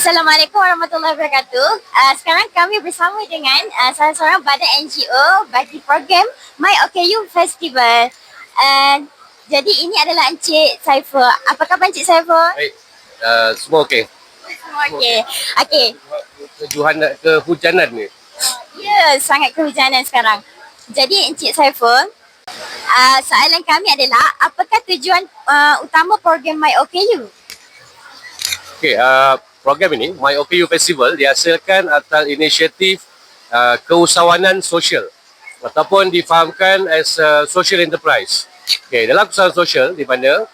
Assalamualaikum warahmatullahi wabarakatuh. Sekarang kami bersama dengan salah seorang badan NGO bagi program My OKU Festival. Jadi ini adalah Encik Saiful. Apa khabar Encik Saiful? Baik, semua okey. Semua okey. Okey. Kehujanan ni. Ya, sangat kehujanan sekarang. Jadi Encik Saiful, soalan kami adalah apakah tujuan utama program My OKU? Okey, program ini My OKU Festival dihasilkan atas inisiatif keusahawanan sosial ataupun difahamkan as social enterprise. Okey, dalam keusahawanan sosial di mana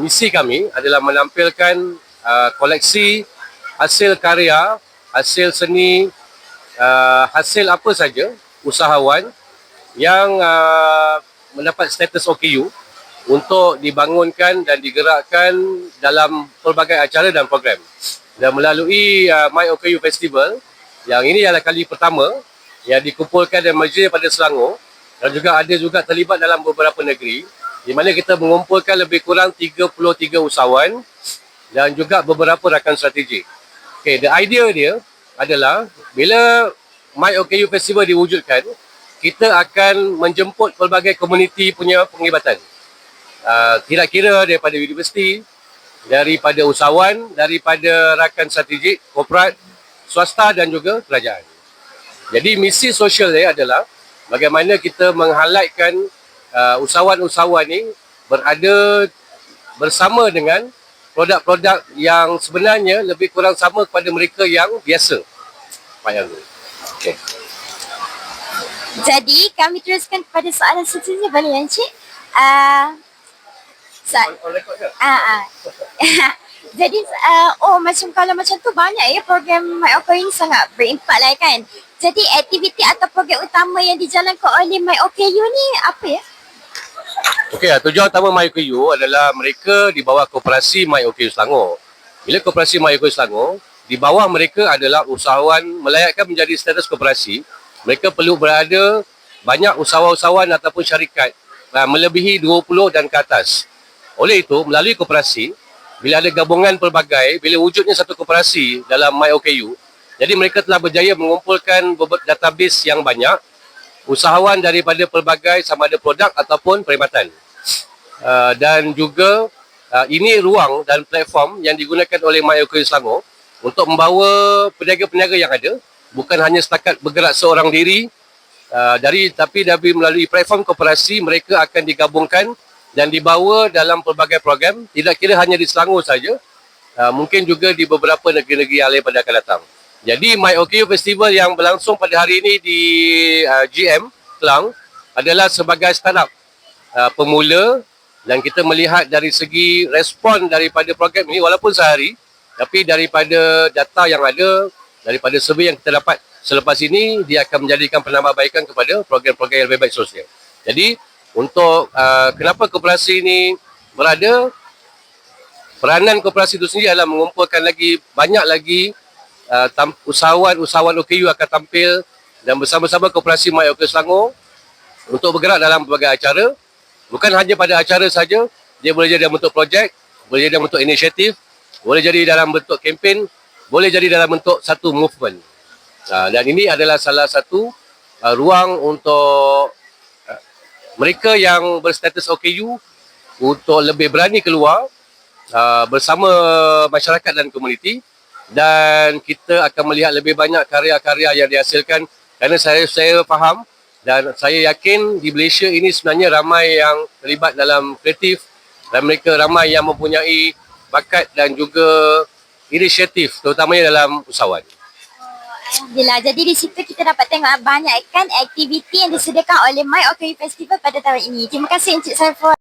misi kami adalah menampilkan koleksi hasil karya, hasil seni, hasil apa saja usahawan yang mendapat status OKU untuk dibangunkan dan digerakkan dalam pelbagai acara dan program. Dan melalui My OKU Festival, yang ini adalah kali pertama yang dikumpulkan dan majlis pada Selangor dan juga ada juga terlibat dalam beberapa negeri di mana kita mengumpulkan lebih kurang 33 usahawan dan juga beberapa rakan strategik. Okay, the idea dia adalah bila My OKU Festival diwujudkan, kita akan menjemput pelbagai komuniti punya penglibatan. Tidak kira daripada universiti, daripada usahawan, daripada rakan strategik, korporat, swasta dan juga kerajaan. Jadi misi sosial dia adalah bagaimana kita meng-highlightkan usahawan-usahawan ni berada bersama dengan produk-produk yang sebenarnya lebih kurang sama kepada mereka yang biasa. Okay. Jadi kami teruskan kepada soalan seterusnya, boleh Encik? Jadi macam kalau macam tu banyak ya program My OKU ini sangat berimpak lah kan. Jadi aktiviti atau program utama yang dijalankan oleh My OKU ni apa ya? Okey, tujuan utama My OKU adalah mereka di bawah koperasi My OKU Selangor. Bila koperasi My OKU Selangor, di bawah mereka adalah usahawan melayakkan menjadi status koperasi. Mereka perlu berada banyak usahawan-usahawan ataupun syarikat melebihi 20 dan ke atas. Oleh itu, melalui koperasi, bila ada gabungan pelbagai, bila wujudnya satu koperasi dalam My OKU, jadi mereka telah berjaya mengumpulkan database yang banyak, usahawan daripada pelbagai sama ada produk ataupun perkhidmatan. Dan juga ini ruang dan platform yang digunakan oleh My OKU Selangor untuk membawa peniaga-peniaga yang ada, bukan hanya setakat bergerak seorang diri, tapi melalui platform koperasi, mereka akan digabungkan dan dibawa dalam pelbagai program, tidak kira hanya di Selangor saja, mungkin juga di beberapa negeri-negeri yang lain pada akan datang. Jadi My OKU Festival yang berlangsung pada hari ini di GM Kelang adalah sebagai startup pemula, dan kita melihat dari segi respon daripada program ini walaupun sehari, tapi daripada data yang ada, daripada survey yang kita dapat selepas ini, dia akan menjadikan penambahbaikan kepada program-program yang lebih baik sosial. Jadi untuk kenapa koperasi ini berada, peranan koperasi itu sendiri adalah mengumpulkan banyak lagi usahawan-usahawan OKU akan tampil dan bersama-sama koperasi My OKU Selangor untuk bergerak dalam berbagai acara. Bukan hanya pada acara saja, dia boleh jadi dalam bentuk projek, boleh jadi dalam bentuk inisiatif, boleh jadi dalam bentuk kempen, boleh jadi dalam bentuk satu movement. Dan ini adalah salah satu ruang untuk mereka yang berstatus OKU untuk lebih berani keluar bersama masyarakat dan komuniti, dan kita akan melihat lebih banyak karya-karya yang dihasilkan, kerana saya faham dan saya yakin di Malaysia ini sebenarnya ramai yang terlibat dalam kreatif dan mereka ramai yang mempunyai bakat dan juga inisiatif, terutamanya dalam usahawan. Alhamdulillah. Jadi di situ kita dapat tengok banyak kan aktiviti yang disediakan oleh My OKU Festival pada tahun ini. Terima kasih Encik Saiful.